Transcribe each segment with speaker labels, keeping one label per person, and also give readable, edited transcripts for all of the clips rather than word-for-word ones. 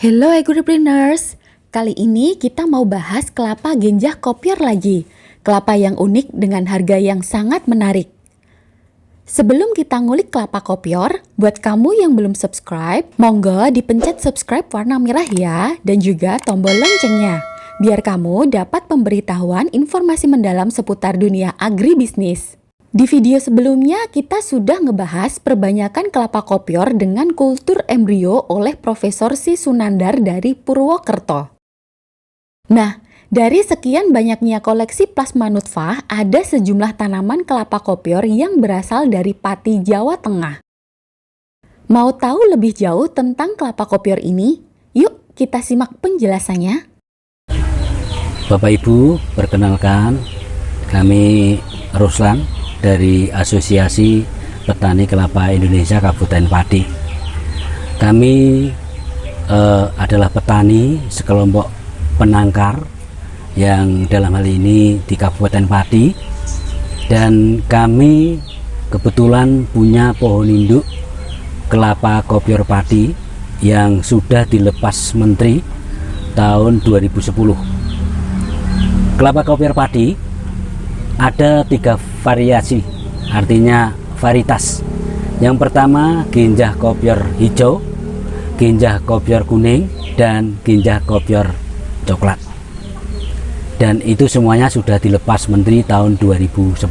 Speaker 1: Hello agripreneurs, kali ini kita mau bahas kelapa genjah kopior lagi. Kelapa yang unik dengan harga yang sangat menarik. Sebelum kita ngulik kelapa kopior, buat kamu yang belum subscribe, monggo dipencet subscribe warna merah ya, dan juga tombol loncengnya, biar kamu dapat pemberitahuan informasi mendalam seputar dunia agribisnis. Di video sebelumnya kita sudah ngebahas perbanyakan kelapa kopior dengan kultur embrio oleh Profesor Si Sunandar dari Purwokerto. Nah, dari sekian banyaknya koleksi plasma nutfah, ada sejumlah tanaman kelapa kopior yang berasal dari Pati, Jawa Tengah. Mau tahu lebih jauh tentang kelapa kopior ini? Yuk kita simak penjelasannya.
Speaker 2: Bapak Ibu, perkenalkan kami Ruslan dari Asosiasi Petani Kelapa Indonesia Kabupaten Pati. Kami adalah petani sekelompok penangkar yang dalam hal ini di Kabupaten Pati, dan kami kebetulan punya pohon induk kelapa kopior Pati yang sudah dilepas Menteri tahun 2010. Kelapa kopior Pati ada 3 variasi, artinya varietas. Yang pertama genjah kopior hijau, genjah kopior kuning, dan genjah kopior coklat. Dan itu semuanya sudah dilepas Menteri tahun 2010.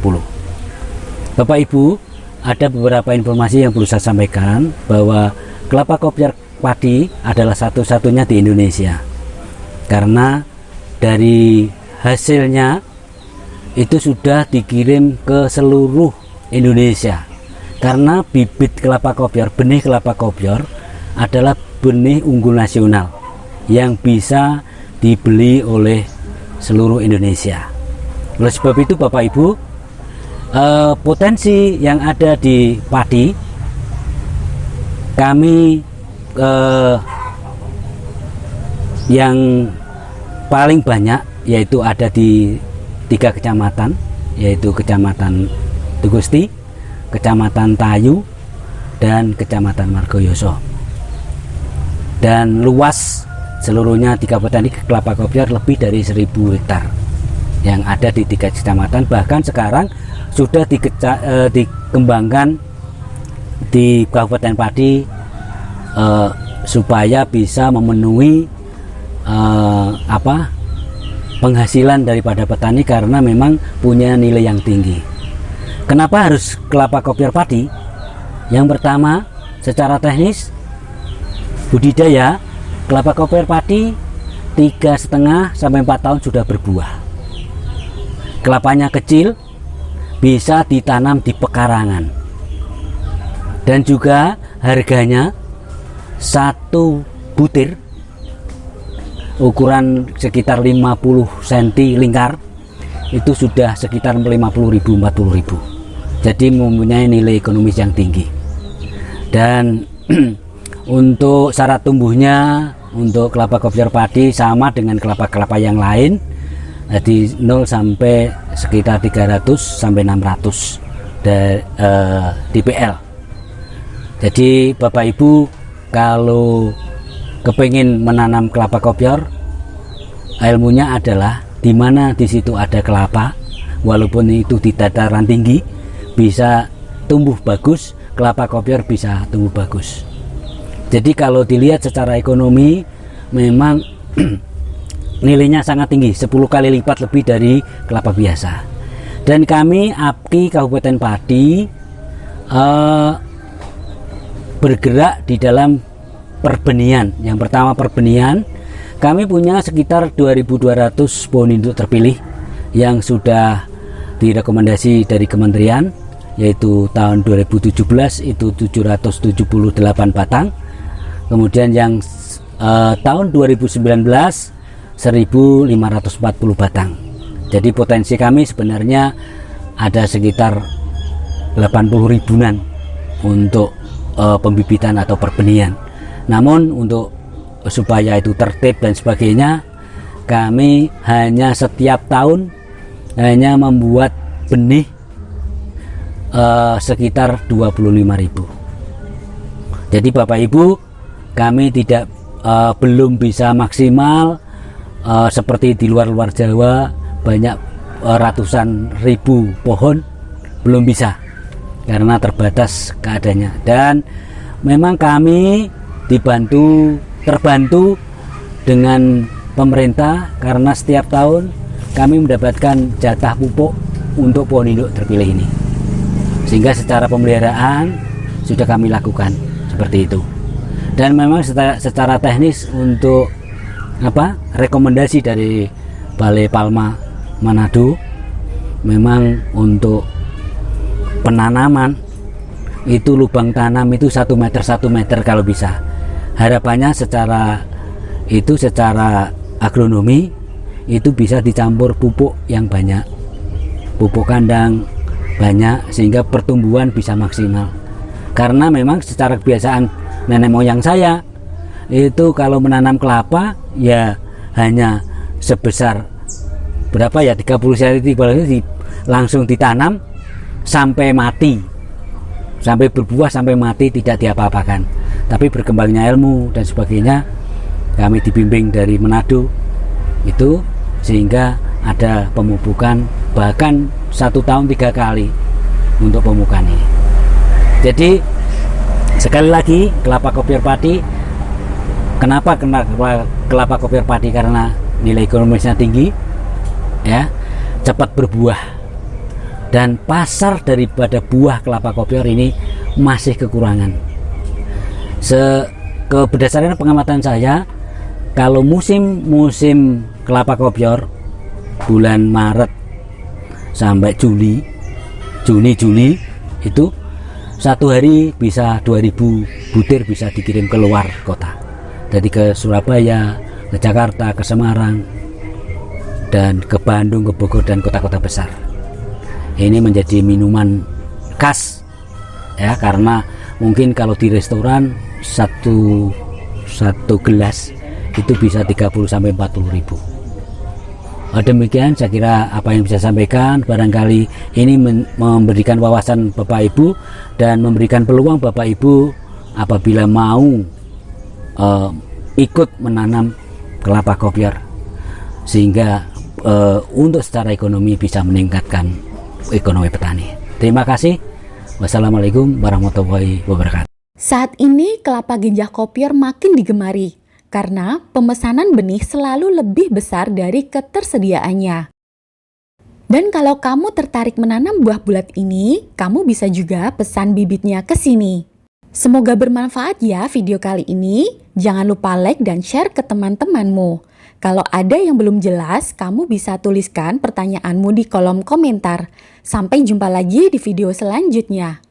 Speaker 2: Bapak Ibu, ada beberapa informasi yang perlu saya sampaikan, bahwa kelapa kopior Pati adalah satu-satunya di Indonesia, karena dari hasilnya itu sudah dikirim ke seluruh Indonesia, karena bibit kelapa kopior, benih kelapa kopior adalah benih unggul nasional yang bisa dibeli oleh seluruh Indonesia. Oleh sebab itu Bapak Ibu, potensi yang ada di Pati, kami yang paling banyak yaitu ada di 3 kecamatan, yaitu Kecamatan Tugusti, Kecamatan Tayu, dan Kecamatan Margoyoso. Dan luas seluruhnya di kabupaten ini kelapa kopior lebih dari 1000 hektar yang ada di 3 kecamatan. Bahkan sekarang sudah dikembangkan di Kabupaten Pati supaya bisa memenuhi penghasilan daripada petani, karena memang punya nilai yang tinggi. Kenapa harus kelapa kopior Pati? Yang pertama, secara teknis budidaya kelapa kopior Pati 3,5 sampai 4 tahun sudah berbuah. Kelapanya kecil, bisa ditanam di pekarangan, dan juga harganya 1 butir ukuran sekitar 50 cm lingkar itu sudah sekitar 50.000 40.000. Jadi mempunyai nilai ekonomis yang tinggi. Dan untuk syarat tumbuhnya untuk kelapa kopior Pati sama dengan kelapa-kelapa yang lain, jadi 0 sampai sekitar 300 sampai 600 DPL. Jadi Bapak Ibu kalau kepingin menanam kelapa kopior, ilmunya adalah di mana di situ ada kelapa, walaupun itu di dataran tinggi, bisa tumbuh bagus, kelapa kopior bisa tumbuh bagus. Jadi kalau dilihat secara ekonomi, memang nilainya sangat tinggi, 10 kali lipat lebih dari kelapa biasa. Dan kami APKI Kabupaten Pati bergerak di dalam perbenihan. Yang pertama perbenihan, kami punya sekitar 2.200 pohon induk terpilih yang sudah direkomendasi dari kementerian, yaitu tahun 2017 itu 778 batang, kemudian yang tahun 2019 1.540 batang. Jadi potensi kami sebenarnya ada sekitar 80 ribuan untuk pembibitan atau perbenihan. Namun untuk supaya itu tertib dan sebagainya, kami hanya setiap tahun hanya membuat benih sekitar 25.000. Jadi Bapak Ibu, kami tidak belum bisa maksimal seperti di luar Jawa banyak ratusan ribu pohon, belum bisa karena terbatas keadaannya. Dan memang kami terbantu dengan pemerintah karena setiap tahun kami mendapatkan jatah pupuk untuk pohon induk terpilih ini, sehingga secara pemeliharaan sudah kami lakukan seperti itu. Dan memang secara teknis untuk rekomendasi dari Balai Palma Manado, memang untuk penanaman itu lubang tanam itu 1 meter kalau bisa. Harapannya secara agronomi itu bisa dicampur pupuk yang banyak, pupuk kandang banyak, sehingga pertumbuhan bisa maksimal. Karena memang secara kebiasaan nenek moyang saya itu kalau menanam kelapa ya hanya sebesar berapa ya, 30 cm langsung ditanam sampai mati, sampai berbuah sampai mati, tidak diapa-apakan. Tapi berkembangnya ilmu dan sebagainya, kami dibimbing dari Manado itu, sehingga ada pemupukan bahkan 1 tahun 3 kali untuk pemupukan ini. Jadi sekali lagi, kelapa kopior padi, kenapa kelapa kopior padi? Karena nilai ekonomisnya tinggi, ya, cepat berbuah, dan pasar daripada buah kelapa kopior ini masih kekurangan. Berdasarkan pengamatan saya, kalau musim kelapa kopior bulan Maret sampai Juni itu satu hari bisa 2000 butir bisa dikirim ke luar kota, jadi ke Surabaya, ke Jakarta, ke Semarang, dan ke Bandung, ke Bogor, dan kota-kota besar. Ini menjadi minuman khas, ya, karena mungkin kalau di restoran satu gelas itu bisa 30 sampai 40 ribu. Demikian saya kira apa yang bisa saya sampaikan. Barangkali ini memberikan wawasan Bapak Ibu dan memberikan peluang Bapak Ibu apabila mau ikut menanam kelapa kopior, sehingga untuk secara ekonomi bisa meningkatkan ekonomi petani. Terima kasih. Wassalamualaikum warahmatullahi wabarakatuh.
Speaker 1: Saat ini kelapa ganja kopior makin digemari karena pemesanan benih selalu lebih besar dari ketersediaannya. Dan kalau kamu tertarik menanam buah bulat ini, kamu bisa juga pesan bibitnya ke sini. Semoga bermanfaat ya video kali ini. Jangan lupa like dan share ke teman-temanmu. Kalau ada yang belum jelas, kamu bisa tuliskan pertanyaanmu di kolom komentar. Sampai jumpa lagi di video selanjutnya.